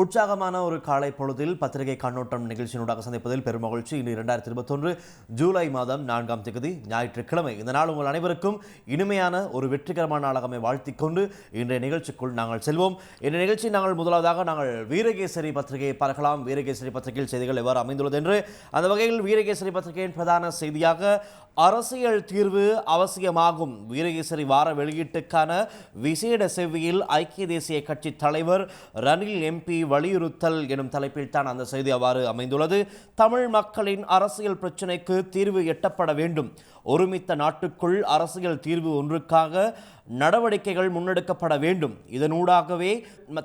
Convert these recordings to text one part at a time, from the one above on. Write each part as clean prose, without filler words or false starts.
உற்சாகமான ஒரு காலை பொழுதில் பத்திரிகை கண்ணோட்டம் நிகழ்ச்சியினூடாக சந்திப்பதில் பெருமகிழ்ச்சி. இன்று 2021 ஜூலை மாதம் 4ஆம் தேதி ஞாயிற்றுக்கிழமை. இந்த நாள் உங்கள் அனைவருக்கும் இனிமையான ஒரு வெற்றிகரமான நாளாக வாழ்த்திக் கொண்டு இன்றைய நிகழ்ச்சிக்குள் நாங்கள் செல்வோம். இந்த நிகழ்ச்சி முதலாவதாக நாங்கள் வீரகேசரி பத்திரிகையை பார்க்கலாம். வீரகேசரி பத்திரிகையில் செய்திகள் எவ்வாறு அமைந்துள்ளது என்று அந்த வகையில் வீரகேசரி பத்திரிகையின் பிரதான செய்தியாக அரசியல் தீர்வு அவசியமாகும், வீரகேசரி வார வெளியீட்டுக்கான விசேட செவ்வியில் ஐக்கிய தேசிய கட்சி தலைவர் ரணில் எம்பி வலியுறுத்தல் எனும் தலைப்பில் தான் அந்த செய்தி அவ்வாறு அமைந்துள்ளது. தமிழ் மக்களின் அரசியல் பிரச்சினைக்கு தீர்வு எட்டப்பட வேண்டும், ஒருமித்த நாட்டுக்குள் அரசியல் தீர்வு ஒன்றுக்காக நடவடிக்கைகள் முன்னெடுக்கப்பட வேண்டும், இதனூடாகவே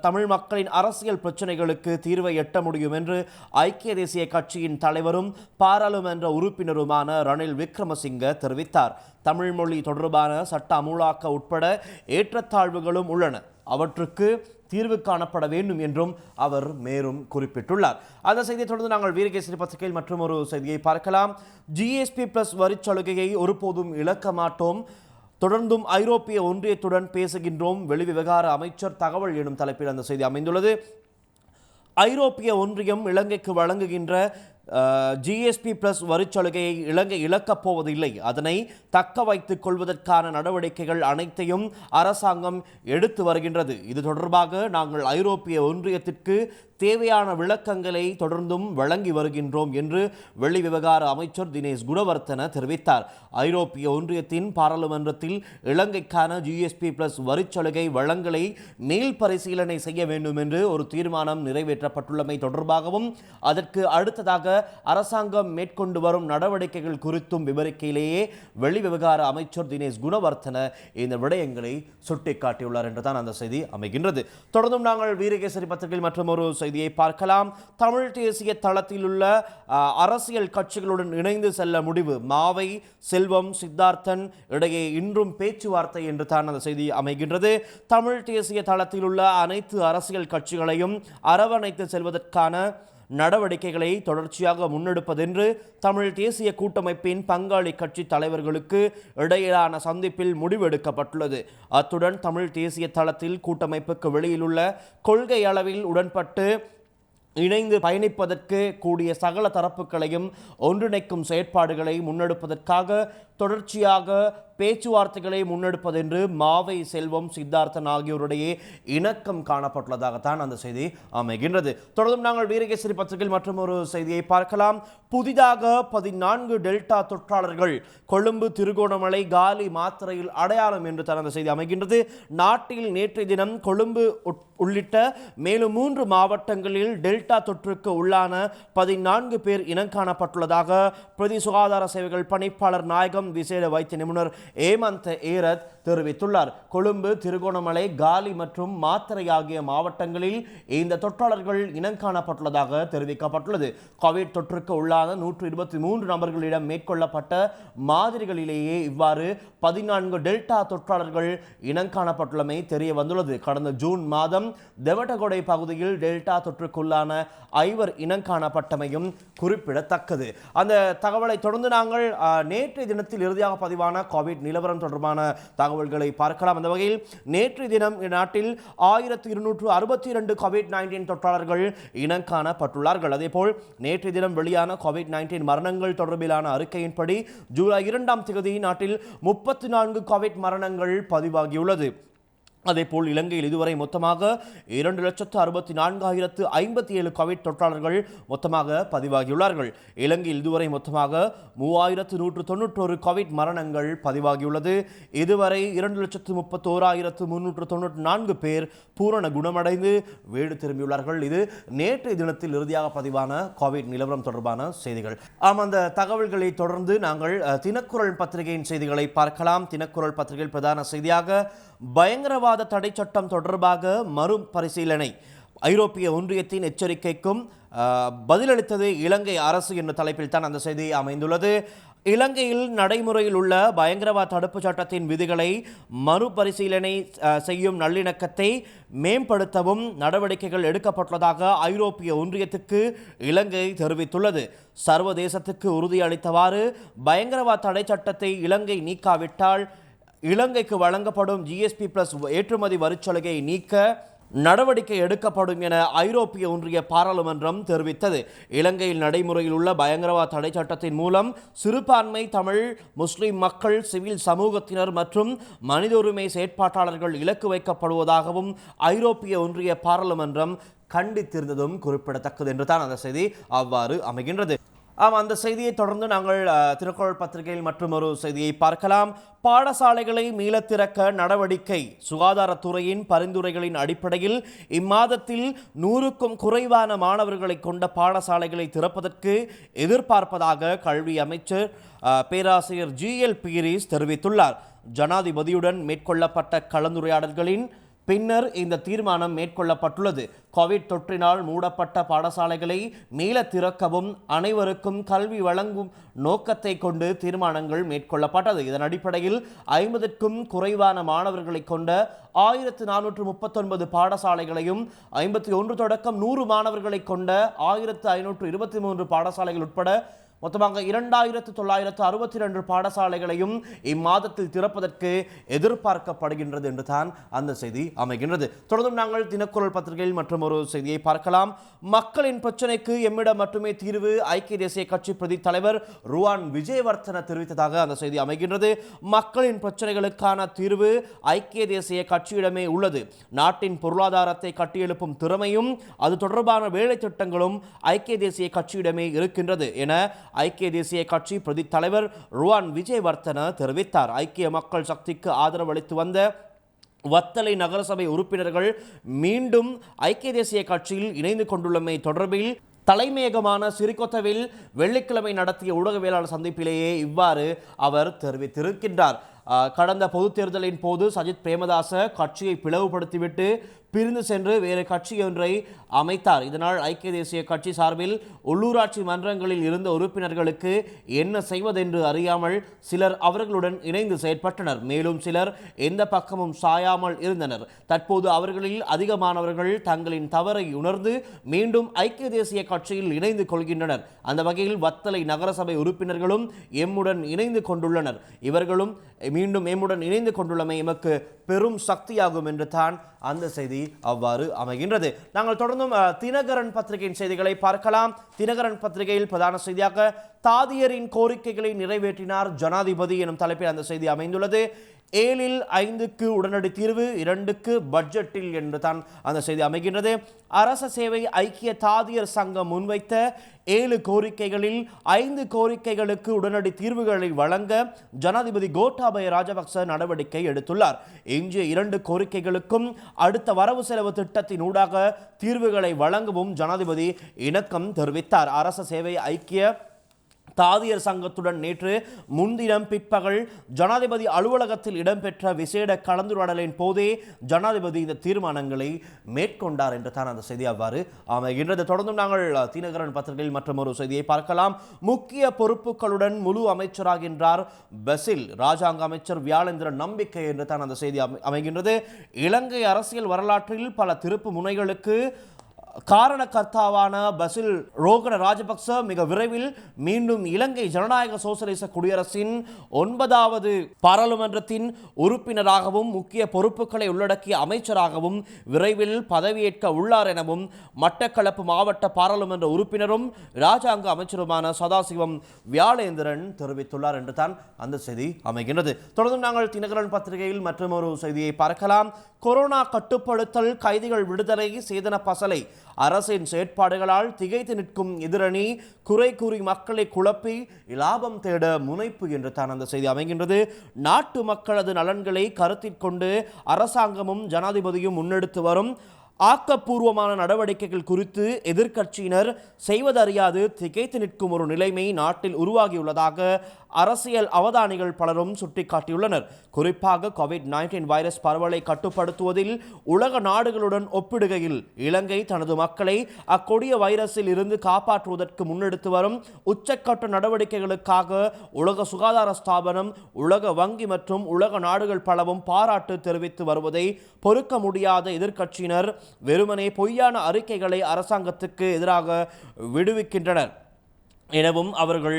தமிழ் மக்களின் அரசியல் பிரச்சினைகளுக்கு தீர்வை எட்ட முடியும் என்று ஐக்கிய தேசிய கட்சியின் தலைவரும் பாராளுமன்ற உறுப்பினருமான ரணில் விக்ரமசிங்க தெரிவித்தார். தமிழ் மொழி தொடர்பான சட்ட அமுலாக்க உட்பட ஏற்றத்தாழ்வுகளும் உள்ளன, அவற்றுக்கு தீர்வு காணப்பட வேண்டும் என்றும் அவர் மேலும் குறிப்பிட்டுள்ளார். அந்த செய்தியை தொடர்ந்து நாங்கள் வீரகேசரி பத்திரிகையில் மற்றும் ஒரு செய்தியை பார்க்கலாம். ஜிஎஸ்பி பிளஸ் வரிச்சலுகையை ஒருபோதும் இழக்க மாட்டோம், தொடர்ந்தும் ஐரோப்பிய ஒன்றியத்துடன் பேசுகின்றோம், வெளிவிவகார அமைச்சர் தகவல் எனும் தலைப்பில் அந்த செய்தி அமைந்துள்ளது. ஐரோப்பிய ஒன்றியம் இலங்கைக்கு வழங்குகின்ற ஜிஎஸ்பி பிளஸ் வரிச்சலுகையை இலங்கை இழக்கப் போவதில்லை, அதனை தக்க வைத்துக் கொள்வதற்கான நடவடிக்கைகள் அனைத்தையும் அரசாங்கம் எடுத்து வருகின்றது. இது தொடர்பாக நாங்கள் ஐரோப்பிய ஒன்றியத்திற்கு தேவையான விளக்கங்களை தொடர்ந்தும் வழங்கி வருகின்றோம் என்று வெளிவிவகார அமைச்சர் தினேஷ் குணவர்த்தன தெரிவித்தார். ஐரோப்பிய ஒன்றியத்தின் பாராளுமன்றத்தில் இலங்கைக்கான ஜிஎஸ்பி பிளஸ் வரிச்சலுகை வழங்கலை மேல் பரிசீலனை செய்ய வேண்டும் என்று ஒரு தீர்மானம் நிறைவேற்றப்பட்டுள்ளமை தொடர்பாகவும் அதற்கு அடுத்ததாக அரசாங்கம் மேற்கொண்டு வரும் நடவடிக்கைகள் குறித்தும் விவரிக்கையிலேயே வெளிவிவகார அமைச்சர் தினேஷ் குணவர்த்தன இந்த விடயங்களை சுட்டிக்காட்டியுள்ளார் என்றுதான் அந்த செய்தி அமைகின்றது. தொடர்ந்தும் நாங்கள் வீரகேசரி பத்திரிகையில் மற்றும் ஒரு செய்தியை பார்க்கலாம். தமிழ் தேசிய தளத்தில் உள்ள அரசியல் கட்சிகளுடன் இணைந்து செல்ல முடிவு, மாவை செல்வம் சித்தார்த்தன் இடையே இன்றும் பேச்சுவார்த்தை என்று தான் அந்த செய்தி அமைகின்றது. தமிழ் தேசிய தளத்தில் உள்ள அனைத்து அரசியல் கட்சிகளையும் அரவணைத்து செல்வதற்கான நடவடிக்கைகளை தொடர்ச்சியாக முன்னெடுப்பதென்று தமிழ் தேசிய கூட்டமைப்பின் பங்காளி கட்சி தலைவர்களுக்கு இடையிலான சந்திப்பில் முடிவெடுக்கப்பட்டுள்ளது. அத்துடன் தமிழ் தேசிய தளத்தில் கூட்டமைப்புக்கு வெளியிலுள்ள கொள்கை அளவில் உடன்பட்டு இணைந்து பயணிப்பதற்கு கூடிய சகல தரப்புகளையும் ஒன்றிணைக்கும் செயற்பாடுகளை முன்னெடுப்பதற்காக தொடர்ச்சியாக பேச்சுவார்த்தைகளை முன்னெடுப்பதென்று மாவை செல்வம் சித்தார்த்தன் ஆகியோருடைய இணக்கம் காணப்பட்டுள்ளதாகத்தான் அந்த செய்தி அமைகின்றது. தொடர்ந்தும் நாங்கள் வீரகேசரி பத்திரிகையில் மற்றும் ஒரு செய்தியை பார்க்கலாம். புதிதாக 14 டெல்டா தொற்றாளர்கள் கொழும்பு திருகோணமலை காலி மாத்திரையில் அடையாளம் என்று தான் அந்த செய்தி அமைகின்றது. நாட்டில் நேற்றைய தினம் கொழும்பு உள்ளிட்ட மேலும் 3 மாவட்டங்களில் டெல்டா தொற்றுக்கு உள்ளான 14 பேர் இனங்காணப்பட்டுள்ளதாக பிரதி சுகாதார சேவைகள் பணிப்பாளர் நாயகம் விசேட வைத்திய நிபுணர் ஏமந்த் ஏரத் தெரிவித்துள்ளார். கொழும்பு திருகோணமலை காலி மற்றும் மாத்தறை ஆகிய மாவட்டங்களில் இந்த தொற்றாளர்கள் இனங்காணப்பட்டுள்ளதாக தெரிவிக்கப்பட்டுள்ளது. கோவிட் தொற்றுக்கு உள்ளான 123 நபர்களிடம் மேற்கொள்ளப்பட்ட மாதிரிகளிலேயே இவ்வாறு 14 டெல்டா தொற்றாளர்கள் இனங்காணப்பட்டுள்ளமை தெரிய வந்துள்ளது. கடந்த ஜூன் மாதம் தெவட்டகொடை பகுதியில் டெல்டா தொற்றுக்குள்ளான 5 இனங்காணப்பட்டமையும் குறிப்பிடத்தக்கது. அந்த தகவலை தொடர்ந்து நாங்கள் நேற்றைய தினத்தில் இறுதியாக பதிவான கோவிட் நிலவரம் தொடர்பான தகவல்களை பார்க்கலாம். அந்த வகையில் நேற்றைய தினம் நாட்டில் 1262 கோவிட்-19 தொற்றாளர்கள் இனங்காணப்பட்டுள்ளார்கள். அதேபோல் நேற்றைய தினம் வெளியான கோவிட்-19 மரணங்கள் தொடர்பிலான அறிக்கையின்படி ஜூலை 2ஆம் தேதி நாட்டில் 34 கோவிட் மரணங்கள் பதிவாகியுள்ளது. அதேபோல் இலங்கையில் இதுவரை மொத்தமாக 2,64,057 கோவிட் தொற்றாளர்கள் மொத்தமாக பதிவாகியுள்ளார்கள். இலங்கையில் இதுவரை மொத்தமாக 3,191 கோவிட் மரணங்கள் பதிவாகியுள்ளது. இதுவரை 2,31,394 பேர் பூரண குணமடைந்து வீடு திரும்பியுள்ளார்கள். இது நேற்றைய தினத்தில் இறுதியாக பதிவான கோவிட் நிலவரம் தொடர்பான செய்திகள். அந்த தகவல்களை தொடர்ந்து நாங்கள் தினக்குரல் பத்திரிகையின் செய்திகளை பார்க்கலாம். தினக்குரல் பத்திரிகையில் பிரதான செய்தியாக பயங்கரவாத தடை சட்டம் தொடர்பாக மறுபரிசீலனை, ஐரோப்பிய ஒன்றியத்தின் எச்சரிக்கைக்கும் பதிலளித்தது இலங்கை அரசு என்ற தலைப்பில் தான் அந்த செய்தி அமைந்துள்ளது. இலங்கையில் நடைமுறையில் உள்ள பயங்கரவாத தடுப்பு சட்டத்தின் விதிகளை மறுபரிசீலனை செய்யும் நல்லிணக்கத்தை மேம்படுத்தவும் நடவடிக்கைகள் எடுக்கப்பட்டுள்ளதாக ஐரோப்பிய ஒன்றியத்துக்கு இலங்கை தெரிவித்துள்ளது. சர்வதேசத்துக்கு உறுதியளித்தவாறு பயங்கரவாத தடை சட்டத்தை இலங்கை நீக்காவிட்டால் இலங்கைக்கு வழங்கப்படும் ஜிஎஸ்பி பிளஸ் ஏற்றுமதி வரிச்சலுகையை நீக்க நடவடிக்கை எடுக்கப்படும் என ஐரோப்பிய ஒன்றிய பாராளுமன்றம் தெரிவித்தது. இலங்கையில் நடைமுறையில் உள்ள பயங்கரவாத தடை சட்டத்தின் மூலம் சிறுபான்மை தமிழ் முஸ்லிம் மக்கள், சிவில் சமூகத்தினர் மற்றும் மனித உரிமை செயற்பாட்டாளர்கள் இலக்கு வைக்கப்படுவதாகவும் ஐரோப்பிய ஒன்றிய பாராளுமன்றம் கண்டித்திருந்ததும் குறிப்பிடத்தக்கது என்று தான் அந்த செய்தி அவ்வாறு அமைகின்றது. அந்த செய்தியை தொடர்ந்து நாங்கள் திருக்குறள் பத்திரிகையில் மற்றும் ஒரு செய்தியை பார்க்கலாம். பாடசாலைகளை மீள திறக்க நடவடிக்கை. சுகாதாரத்துறையின் பரிந்துரைகளின் அடிப்படையில் இம்மாதத்தில் 100க்கும் குறைவான மாணவர்களை கொண்ட பாடசாலைகளை திறப்பதற்கு எதிர்பார்ப்பதாக கல்வி அமைச்சர் பேராசிரியர் GL பீரிஸ் தெரிவித்துள்ளார். ஜனாதிபதியுடன் மேற்கொள்ளப்பட்ட கலந்துரையாடல்களின் பின்னர் இந்த தீர்மானம் மேற்கொள்ளப்பட்டுள்ளது. கோவிட் தொற்றினால் மூடப்பட்ட பாடசாலைகளை மீள திறக்கவும் அனைவருக்கும் கல்வி வழங்கும் நோக்கத்தை கொண்டு தீர்மானங்கள் மேற்கொள்ளப்பட்டது. இதன் அடிப்படையில் 50க்கும் குறைவான மாணவர்களை கொண்ட 1439 பாடசாலைகளையும் 51 தொடக்கம் 100 மாணவர்களை கொண்ட 1523 பாடசாலைகள் உட்பட மொத்தமாக 2962 பாடசாலைகளையும் இம்மாதத்தில் திறப்பதற்கு எதிர்பார்க்கப்படுகின்றது என்று தான் அந்த செய்தி அமைகின்றது. தொடர்ந்தும் நாங்கள் தினக்குரல் பத்திரிகையில் மற்றும் ஒரு செய்தியை பார்க்கலாம். மக்களின் பிரச்சனைக்கு எம்மிடம் மட்டுமே தீர்வு, ஐக்கிய தேசிய கட்சி பிரதி தலைவர் ருவான் விஜயவர்தன தெரிவித்ததாக அந்த செய்தி அமைகின்றது. மக்களின் பிரச்சனைகளுக்கான தீர்வு ஐக்கிய தேசிய கட்சியிடமே உள்ளது. நாட்டின் பொருளாதாரத்தை கட்டியெழுப்பும் திறமையும் அது தொடர்பான வேலை திட்டங்களும் ஐக்கிய தேசிய கட்சியிடமே இருக்கின்றது என ஐக்கிய தேசிய கட்சி பிரதி தலைவர் ருவான் விஜயவர்தன தெரிவித்தார். ஐக்கிய மக்கள் சக்திக்கு ஆதரவு அளித்து வந்த வத்தளை நகரசபை உறுப்பினர்கள் மீண்டும் ஐக்கிய தேசிய கட்சியில் இணைந்து கொண்டுள்ளமை தொடர்பில் தலைமையகமான சிறிகொத்தவில் வெள்ளிக்கிழமை நடத்திய ஊடகவியலாளர் சந்திப்பிலேயே இவ்வாறு அவர் தெரிவித்திருக்கின்றார். கடந்த பொது தேர்தலின் போது சஜித் பிரேமதாச கட்சியை பிளவுபடுத்திவிட்டு பிரிந்து சென்று வேறு கட்சி ஒன்றை அமைத்தார். இதனால் ஐக்கிய தேசிய கட்சி சார்பில் உள்ளூராட்சி மன்றங்களில் இருந்த உறுப்பினர்களுக்கு என்ன செய்வதென்று அறியாமல் சிலர் அவர்களுடன் இணைந்து செயற்பட்டனர். மேலும் சிலர் எந்த பக்கமும் சாயாமல் இருந்தனர். தற்போது அவர்களில் அதிகமானவர்கள் தங்களின் தவறை உணர்ந்து மீண்டும் ஐக்கிய தேசிய கட்சியில் இணைந்து கொள்கின்றனர். அந்த வகையில் வத்தளை நகரசபை உறுப்பினர்களும் எம்முடன் இணைந்து கொண்டுள்ளனர். இவர்களும் மீண்டும் எம்முடன் இணைந்து கொண்டுள்ளமை எமக்கு பெரும் சக்தியாகும் என்று தான் அந்த செய்தி அவ்வாறு அமைகின்றது. நாங்கள் தொடர்ந்தும் தினகரன் பத்திரிகையின் செய்திகளை பார்க்கலாம். தினகரன் பத்திரிகையில் பிரதான செய்தியாக தாதியரின் கோரிக்கைகளை நிறைவேற்றினார் ஜனாதிபதி எனும் தலைப்பில் அந்த செய்தி அமைந்துள்ளது. 7இல் 5க்கு உடனடி தீர்வு, 2க்கு பட்ஜெட்டில் என்று தான் அந்த செய்தி அமைகின்றது. அரச சேவை ஐக்கிய தாதியர் சங்கம் முன்வைத்த 7 கோரிக்கைகளில் 5 கோரிக்கைகளுக்கு உடனடி தீர்வுகளை வழங்க ஜனாதிபதி கோட்டாபய ராஜபக்ச நடவடிக்கை எடுத்துள்ளார். எஞ்சிய 2 கோரிக்கைகளுக்கும் அடுத்த வரவு செலவு திட்டத்தின் ஊடாக தீர்வுகளை வழங்கவும் ஜனாதிபதி இணக்கம் தெரிவித்தார். அரச சேவை ஐக்கிய தாதியர் சங்கத்துடன் நேற்று முன்தினம் பிற்பகல் ஜனாதிபதி அலுவலகத்தில் இடம்பெற்ற விசேட கலந்துரையாடலின் போதே ஜனாதிபதி இந்த தீர்மானங்களை மேற்கொண்டார் என்று தான் அந்த செய்தி அவ்வாறு அமைகின்றது. தொடர்ந்தும் நாங்கள் தினகரன் பத்திரிகையில் மற்றும் ஒரு செய்தியை பார்க்கலாம். முக்கிய பொறுப்புகளுடன் முழு அமைச்சராகின்றார் பசில். ராஜாங்க அமைச்சர் வியாழேந்திரன் நம்பிக்கை என்று தான் அந்த செய்தி அமைகின்றது. இலங்கை அரசியல் வரலாற்றில் பல திருப்பு முனைகளுக்கு காரணகர்த்தாவான பசில் ரோகண ராஜபக்ச மிக விரைவில் மீண்டும் இலங்கை ஜனநாயக சோசலிச குடியரசின் 9வது பாராளுமன்றத்தின் உறுப்பினராகவும் முக்கிய பொறுப்புகளை உள்ளடக்கிய அமைச்சராகவும் விரைவில் பதவியேற்க உள்ளார் எனவும் மட்டக்களப்பு மாவட்ட பாராளுமன்ற உறுப்பினரும் இராஜாங்க அமைச்சருமான சதாசிவம் வியாழேந்திரன் தெரிவித்துள்ளார் என்று தான் அந்த செய்தி அமைகின்றது. தொடர்ந்து நாங்கள் தினகரன் பத்திரிகையில் மற்றும் ஒரு செய்தியை பார்க்கலாம். கொரோனா கட்டுப்படுத்தல், கைதிகள் விடுதலை, சேதன பசலை அரசின் செயற்பாடுகளால் திகைத்து நிற்கும் எதிரணி குறை கூறி மக்களை குழப்பி லாபம் தேட முனைப்பு என்று தான் அந்த செய்தி அமைகின்றது. நாட்டு மக்களது நலன்களை கருத்தில் கொண்டு அரசாங்கமும் ஜனாதிபதியும் முன்னெடுத்து வரும் ஆக்கப்பூர்வமான நடவடிக்கைகள் குறித்து எதிர்க்கட்சியினர் செய்வதறியாது திகைத்து நிற்கும் ஒரு நிலைமை நாட்டில் உருவாகியுள்ளதாக அரசியல் அவதானிகள் பலரும் சுட்டிக்காட்டியுள்ளனர். குறிப்பாக கோவிட்-19 வைரஸ் பரவலை கட்டுப்படுத்துவதில் உலக நாடுகளுடன் ஒப்பிடுகையில் இலங்கை தனது மக்களை அக்கொடிய வைரஸில் இருந்து காப்பாற்றுவதற்கு முன்னெடுத்து வரும் உச்சக்கட்ட நடவடிக்கைகளுக்காக உலக சுகாதார ஸ்தாபனம், உலக வங்கி மற்றும் உலக நாடுகள் பலவும் பாராட்டு தெரிவித்து வருவதை பொறுக்க முடியாத எதிர்க்கட்சியினர் வெறுமனே பொய்யான அறிக்கைகளை அரசாங்கத்துக்கு எதிராக விடுவிக்கின்றனர். எனவும் அவர்கள்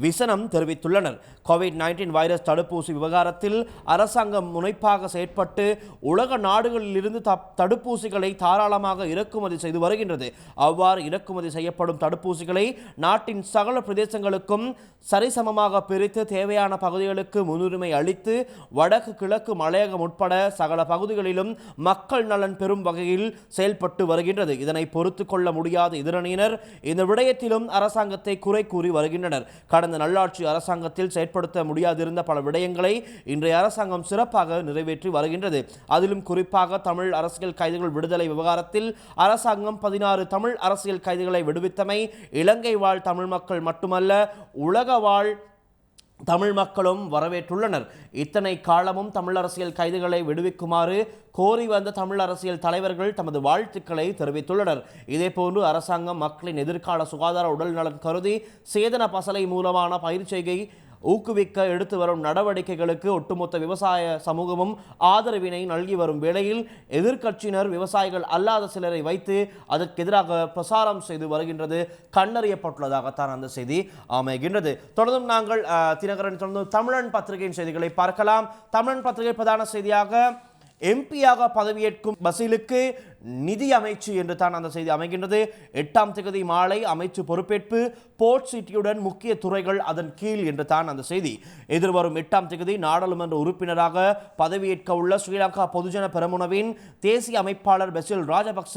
விசனம் தெரிவித்துள்ளனர். கோவிட்-19 வைரஸ் தடுப்பூசி விவகாரத்தில் அரசாங்கம் முனைப்பாக செயற்பட்டு உலக நாடுகளிலிருந்து தடுப்பூசிகளை தாராளமாக இறக்குமதி செய்து வருகின்றது. அவ்வாறு இறக்குமதி செய்யப்படும் தடுப்பூசிகளை நாட்டின் சகல பிரதேசங்களுக்கும் சரிசமமாக பிரித்து தேவையான பகுதிகளுக்கு முன்னுரிமை அளித்து வடக்கு கிழக்கு மலையகம் உட்பட சகல பகுதிகளிலும் மக்கள் நலன் பெறும் வகையில் செயல்பட்டு வருகின்றது. இதனை பொறுத்து கொள்ள முடியாத எதிரணியினர் இந்த விடயத்திலும் அரசாங்கத்தை குறை கூறி வருகின்றனர். கடந்த நல்லாட்சி அரசாங்கத்தில் செயற்படுத்த முடியாதிருந்த பல விடயங்களை இன்றைய அரசாங்கம் சிறப்பாக நிறைவேற்றி வருகின்றது. அதிலும் குறிப்பாக தமிழ் அரசியல் கைதிகள் விடுதலை விவகாரத்தில் அரசாங்கம் 16 தமிழ் அரசியல் கைதிகளை விடுவித்தமை இலங்கை வாழ் தமிழ் மக்கள் மட்டுமல்ல உலக வாழ் தமிழ் மக்களும் வரவேற்றுள்ளனர். இத்தனை காலமும் தமிழ் அரசியல் கைதிகளை விடுவிக்குமாறு கோரி வந்த தமிழ் அரசியல் தலைவர்கள் தமது வாழ்த்துக்களை தெரிவித்துள்ளனர். இதேபோன்று அரசாங்கம் மக்களின் எதிர்கால சுகாதார உடல் நலன் கருதி சேதன பசலை மூலமான பயிர்ச்செய்கை ஊக்குவிக்க எடுத்து வரும் நடவடிக்கைகளுக்கு ஒட்டுமொத்த விவசாய சமூகமும் ஆதரவினை நல்கி வரும் வேளையில் எதிர்க்கட்சியினர் விவசாயிகள் அல்லாத சிலரை வைத்து அதற்கு எதிராக பிரசாரம் செய்து வருகின்றது கண்டறியப்பட்டுள்ளதாகத்தான் அந்த செய்தி அமைகின்றது. தொடர்ந்தும் நாங்கள் தினகரன் தொடர்ந்து தமிழன் பத்திரிகையின் செய்திகளை பார்க்கலாம். தமிழன் பத்திரிகை பிரதான செய்தியாக எம்பியாக பதவியேற்கும் பசிலுக்கு நிதி அமைச்சு என்று தான் அந்த செய்தி அமைகின்றது. 8ஆம் தேதி மாலை அமைச்சு பொறுப்பேற்பு போர்ட் சிட்டியுடன் முக்கிய துறைகள் அதன் கீழ் என்று தான் அந்த செய்தி. எதிர்வரும் 8ஆம் தேதி நாடாளுமன்ற உறுப்பினராக பதவியேற்க உள்ள ஸ்ரீலங்கா பொதுஜன பெரமுனவின் தேசிய அமைப்பாளர் பெசில் ராஜபக்ச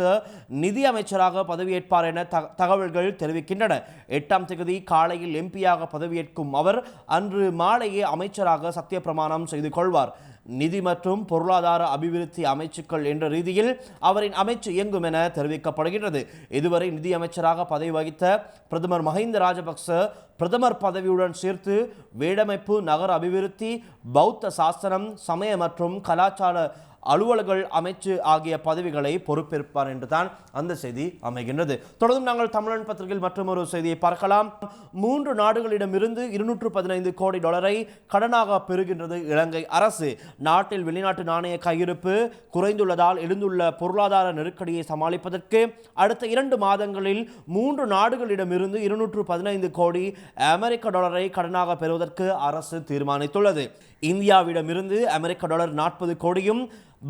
நிதி அமைச்சராக பதவியேற்பார் என தகவல்கள் தெரிவிக்கின்றன. 8ஆம் தேதி காலையில் எம்பியாக பதவியேற்கும் அவர் அன்று மாலையே அமைச்சராக சத்திய பிரமாணம் செய்து கொள்வார். நிதி மற்றும் பொருளாதார அபிவிருத்தி அமைச்சுக்கள் என்ற ரீதியில் அவரின் அமைச்சு இயங்கும் என தெரிவிக்கப்படுகின்றது. இதுவரை நிதி அமைச்சராக பதவி வகித்த பிரதமர் மஹிந்த ராஜபக்ச பிரதமர் பதவியுடன் சேர்த்து வேடமைப்பு, நகர அபிவிருத்தி, பௌத்த சாசனம், சமய மற்றும் கலாச்சார அலுவலர்கள் அமைச்சு ஆகிய பதவிகளை பொறுப்பேற்பார் என்று தான் அந்த செய்தி அமைகின்றது. தொடர்ந்தும் நாங்கள் தமிழன் பத்திரிகையில் மற்றொரு செய்தியை பார்க்கலாம். 3 நாடுகளிடமிருந்து 215 கோடி டாலரை கடனாக பெறுகின்றது இலங்கை அரசு. நாட்டில் வெளிநாட்டு நாணய கையிருப்பு குறைந்துள்ளதால் எழுந்துள்ள பொருளாதார நெருக்கடியை சமாளிப்பதற்கு அடுத்த 2 மாதங்களில் 3 நாடுகளிடமிருந்து 215 கோடி அமெரிக்க டாலரை கடனாக பெறுவதற்கு அரசு தீர்மானித்துள்ளது. இந்தியாவிடமிருந்து அமெரிக்க டாலர் 40 கோடியும்,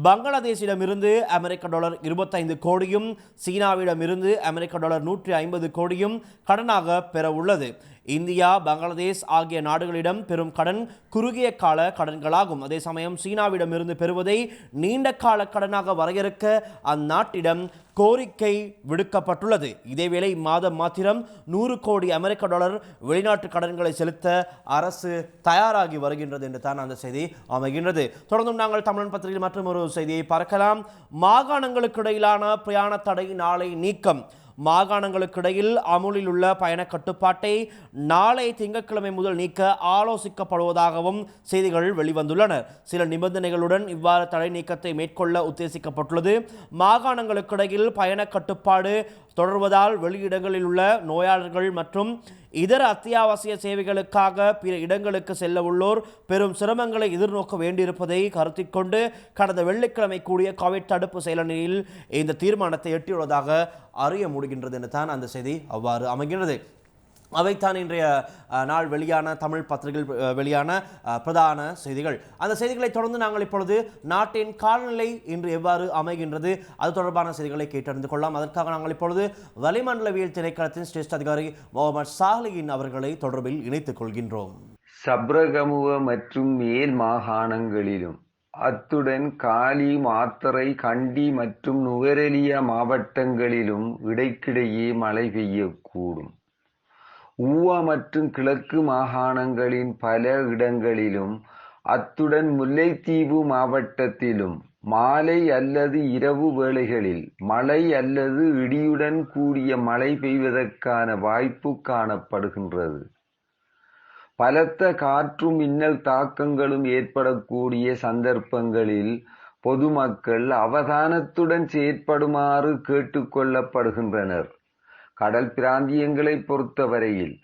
பங்களாதேஷிடமிருந்து அமெரிக்க டாலர் 25 கோடியும், சீனாவிடமிருந்து அமெரிக்க டாலர் 150 கோடியும் கடனாக பெற உள்ளது. இந்தியா, பங்களாதேஷ் ஆகிய நாடுகளிடம் பெறும் கடன் குறுகிய கால கடன்களாகும். அதே சமயம் சீனாவிடமிருந்து பெறுவதை நீண்ட கால கடனாக வரையறுக்க அந்நாட்டிடம் கோரிக்கை விடுக்கப்பட்டுள்ளது. இதேவேளை மாதம் மாத்திரம் 100 கோடி அமெரிக்க டாலர் வெளிநாட்டு கடன்களை செலுத்த அரசு தயாராகி வருகின்றது என்று தான் அந்த செய்தி அமைகின்றது. தொடர்ந்தும் நாங்கள் தமிழன் பத்திரிகையில் மற்றொரு செய்தியை பார்க்கலாம். மாகாணங்களுக்கு இடையிலான பிரயாண தடை நாளை நீக்கம். மாகாணங்களுக்கிடையில் அமுலில் உள்ள பயண கட்டுப்பாட்டை நாளை திங்கட்கிழமை முதல் நீக்க ஆலோசிக்கப்படுவதாகவும் செய்திகள் வெளிவந்துள்ளன. சில நிபந்தனைகளுடன் இவ்வாறு தடை நீக்கத்தை மேற்கொள்ள உத்தேசிக்கப்பட்டுள்ளது. மாகாணங்களுக்கிடையில் பயண கட்டுப்பாடு தொடர்வதால் வெளியிடங்களில் உள்ள நோயாளர்கள் மற்றும் இதர அத்தியாவசிய சேவைகளுக்காக பிற இடங்களுக்கு செல்ல உள்ளோர் பெரும் சிரமங்களை எதிர்நோக்க வேண்டியிருப்பதை கருத்தில் கொண்டு கடந்த வெள்ளிக்கிழமை கூடிய கோவிட் தடுப்பு செயலணியில் இந்த தீர்மானத்தை எட்டியுள்ளதாக அறிய முடிகின்றது என்று தான் அந்த செய்தி அவ்வாறு அமைகின்றது. அவைத்தான் இன்றைய நாள் வெளியான தமிழ் பத்திரிகைகள் வெளியான பிரதான செய்திகள். அந்த செய்திகளை தொடர்ந்து நாங்கள் இப்பொழுது நாட்டின் காலநிலை இன்று எவ்வாறு அமைகின்றது அது தொடர்பான செய்திகளை கேட்டறிந்து கொள்ளலாம். அதற்காக நாங்கள் இப்பொழுது வளிமண்டலவியல் திணைக்களத்தின் சிரேஷ்ட அதிகாரி முகமது சாலிகின் அவர்களை தொடர்பில் இணைத்துக் கொள்கின்றோம். சப்ரகமுவ மற்றும் மேல் மாகாணங்களிலும் அத்துடன் காலி, மாத்தறை, கண்டி மற்றும் நுவரெலியா மாவட்டங்களிலும் இடைக்கிடையே மழை பெய்யக்கூடும். ஊவா மற்றும் கிழக்கு மாகாணங்களின் பல இடங்களிலும் அத்துடன் முல்லைத்தீவு மாவட்டத்திலும் மாலை அல்லது இரவு வேளைகளில் மழை அல்லது இடியுடன் கூடிய மழை பெய்வதற்கான வாய்ப்பு காணப்படுகின்றது. பலத்த காற்றும் மின்னல் தாக்கங்களும் ஏற்படக்கூடிய சந்தர்ப்பங்களில் பொதுமக்கள் அவதானத்துடன் செயற்படுமாறு கேட்டுக்கொள்ளப்படுகின்றனர். கடல் பிராந்தியங்களை பொறுத்தவரையில்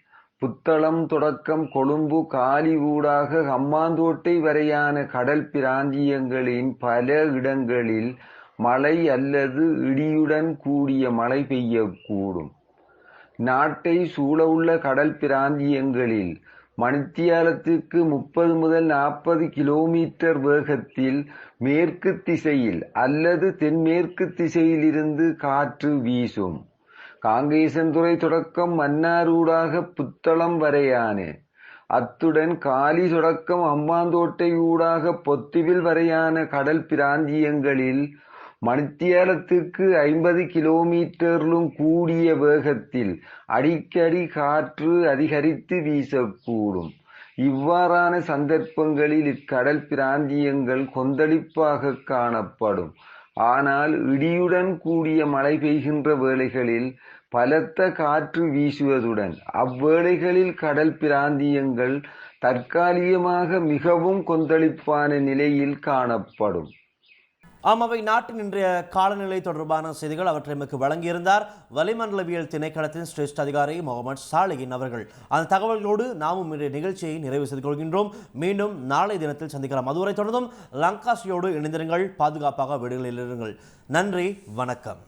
புத்தளம் தொடக்கம் கொழும்பு, காலி ஊடாக ஹம்மாந்தோட்டை வரையான கடல் பிராந்தியங்களின் பல இடங்களில் மழை அல்லது இடியுடன் கூடிய மழை பெய்யக்கூடும். நாட்டை சூழவுள்ள கடல் பிராந்தியங்களில் மணித்தியாலத்துக்கு 30 முதல் 40 கிலோமீட்டர் வேகத்தில் மேற்கு திசையில் அல்லது தென்மேற்கு திசையிலிருந்து காற்று வீசும். காங்கேசன்துறை தொடக்கம் மன்னாரூடாக புத்தளம் வரையான, அத்துடன் காலி தொடக்கம் அம்பாந்தோட்டை ஊடாக பொத்துவில் வரையான கடல் பிராந்தியங்களில் மணித்தியாலத்துக்கு 50 கிலோமீட்டரிலும் கூடிய வேகத்தில் அடிக்கடி காற்று அதிகரித்து வீசக்கூடும். இவ்வாறான சந்தர்ப்பங்களில் இக்கடல் பிராந்தியங்கள் கொந்தளிப்பாக காணப்படும். ஆனால் இடியுடன் கூடிய மழை பெய்கின்ற வேளைகளில் பலத்த காற்று வீசுவதுடன் அவ்வேளைகளில் கடல் பிராந்தியங்கள் தற்காலிகமாக மிகவும் கொந்தளிப்பான நிலையில் காணப்படும். அவை நாட்டின் இன்றைய காலநிலை தொடர்பான செய்திகள். அவற்றை நமக்கு வழங்கியிருந்தார் வளிமண்டலவியல் திணைக்களத்தின் சிரேஷ்ட அதிகாரி முகமது சாலிகின் அவர்கள். அந்த தகவல்களோடு நாமும் இன்றைய நிகழ்ச்சியை நிறைவு செய்து கொள்கின்றோம். மீண்டும் நாளை தினத்தில் சந்திக்கலாம். அதுவரை தொடர்ந்தும் லங்காசியோடு இணைந்திருங்கள். பாதுகாப்பாக வீடுகளில் இருங்கள். நன்றி, வணக்கம்.